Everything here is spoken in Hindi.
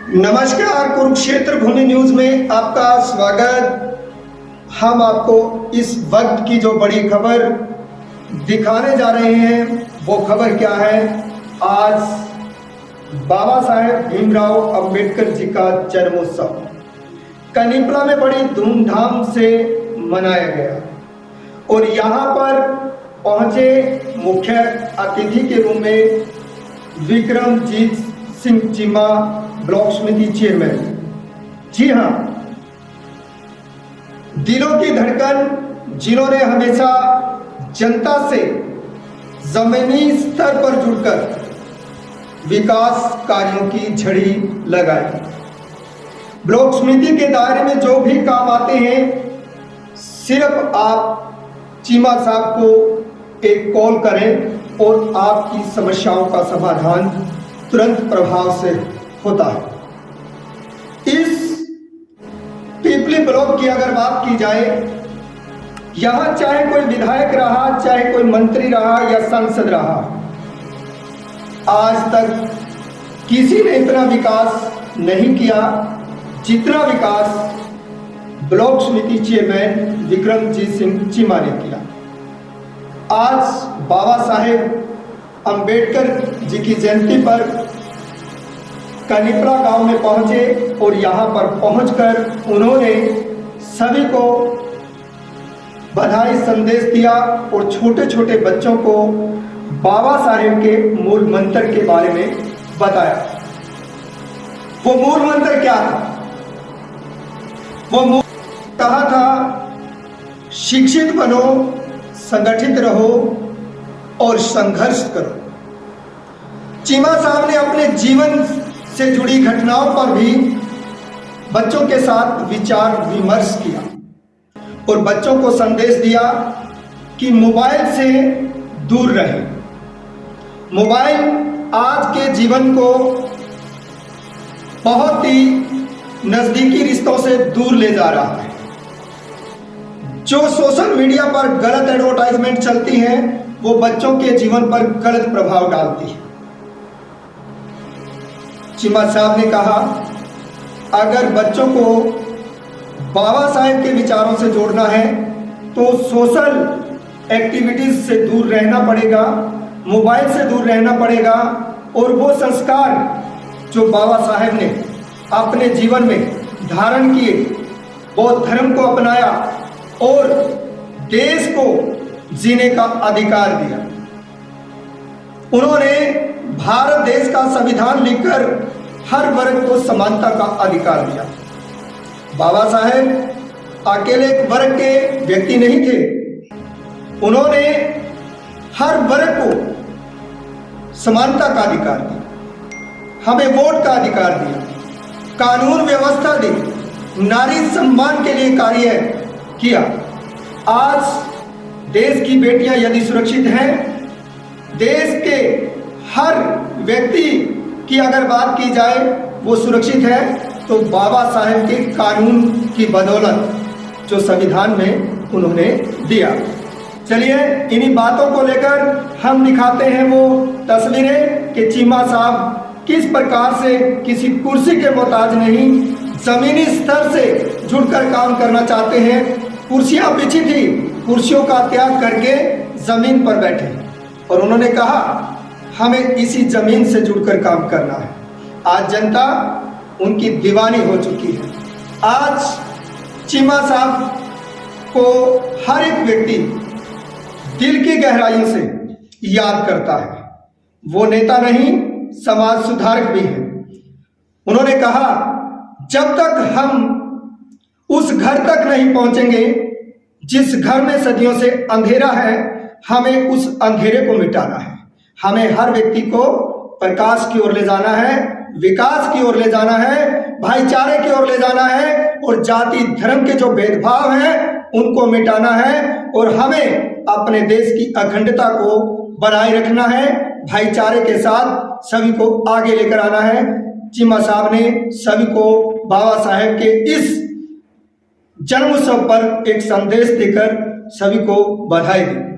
नमस्कार, कुरुक्षेत्र भूमि न्यूज में आपका स्वागत। हम आपको इस वक्त की जो बड़ी खबर दिखाने जा रहे हैं वो खबर क्या है। आज बाबा साहेब भीमराव अंबेडकर जी का जन्मोत्सव कनिपला में बड़ी धूमधाम से मनाया गया और यहाँ पर पहुंचे मुख्य अतिथि के रूप में विक्रमजीत सिंह चीमा, ब्लॉक समिति चेयरमैन। जी हाँ, दिलों की धड़कन जिन्होंने हमेशा जनता से जमीनी स्तर पर जुड़कर विकास कार्यों की झड़ी लगाई। ब्लॉक समिति के दायरे में जो भी काम आते हैं, सिर्फ आप चीमा साहब को एक कॉल करें और आपकी समस्याओं का समाधान तुरंत प्रभाव से होता है। इस पीपली ब्लॉक की अगर बात की जाए, यहां चाहे कोई विधायक रहा, चाहे कोई मंत्री रहा या सांसद रहा, आज तक किसी ने इतना विकास नहीं किया जितना विकास ब्लॉक समिति चेयरमैन विक्रमजीत सिंह चीमा ने किया। आज बाबा साहेब अंबेडकर जी की जयंती पर कनिपला गांव में पहुंचे और यहां पर पहुंचकर उन्होंने सभी को बधाई संदेश दिया और छोटे छोटे बच्चों को बाबा साहेब के मूल मंत्र के बारे में बताया। वो मूल मंत्र क्या था? वो मूल कहा था, शिक्षित बनो, संगठित रहो और संघर्ष करो। चीमा साहब ने अपने जीवन से जुड़ी घटनाओं पर भी बच्चों के साथ विचार विमर्श किया और बच्चों को संदेश दिया कि मोबाइल से दूर रहें। मोबाइल आज के जीवन को बहुत ही नजदीकी रिश्तों से दूर ले जा रहा है। जो सोशल मीडिया पर गलत एडवर्टाइजमेंट चलती हैं, वो बच्चों के जीवन पर गलत प्रभाव डालती है। चीमा साहब ने कहा, अगर बच्चों को बाबा साहेब के विचारों से जोड़ना है तो सोशल एक्टिविटीज से दूर रहना पड़ेगा, मोबाइल से दूर रहना पड़ेगा और वो संस्कार जो बाबा साहेब ने अपने जीवन में धारण किए, बौद्ध धर्म को अपनाया और देश को जीने का अधिकार दिया। उन्होंने भारत देश का संविधान लिखकर हर वर्ग को समानता का अधिकार दिया। बाबा साहेब अकेले एक वर्ग के व्यक्ति नहीं थे, उन्होंने हर वर्ग को समानता का अधिकार दिया, हमें वोट का अधिकार दिया, कानून व्यवस्था दी, नारी सम्मान के लिए कार्य किया। आज देश की बेटियां यदि सुरक्षित हैं, देश के हर व्यक्ति की अगर बात की जाए वो सुरक्षित है, तो बाबा साहेब के कानून की बदौलत जो संविधान में उन्होंने दिया। चलिए इन्हीं बातों को लेकर हम दिखाते हैं वो तस्वीरें कि चीमा साहब किस प्रकार से किसी कुर्सी के मोहताज नहीं, जमीनी स्तर से जुड़कर काम करना चाहते हैं। कुर्सियां बिछी थी, कुर्सियों का त्याग करके जमीन पर बैठे और उन्होंने कहा, हमें इसी जमीन से जुड़कर काम करना है। आज जनता उनकी दीवानी हो चुकी है। आज चीमा साहब को हर एक व्यक्ति दिल की गहराइयों से याद करता है। वो नेता नहीं, समाज सुधारक भी है। उन्होंने कहा, जब तक हम उस घर तक नहीं पहुंचेंगे जिस घर में सदियों से अंधेरा है, हमें उस अंधेरे को मिटाना है। हमें हर व्यक्ति को प्रकाश की ओर ले जाना है, विकास की ओर ले जाना है, भाईचारे की ओर ले जाना है और जाति धर्म के जो भेदभाव हैं उनको मिटाना है और हमें अपने देश की अखंडता को बनाए रखना है। भाईचारे के साथ सभी को आगे लेकर आना है। चीमा साहब ने सभी को बाबा साहेब के इस जन्मोत्सव पर एक संदेश देकर सभी को बधाई दी।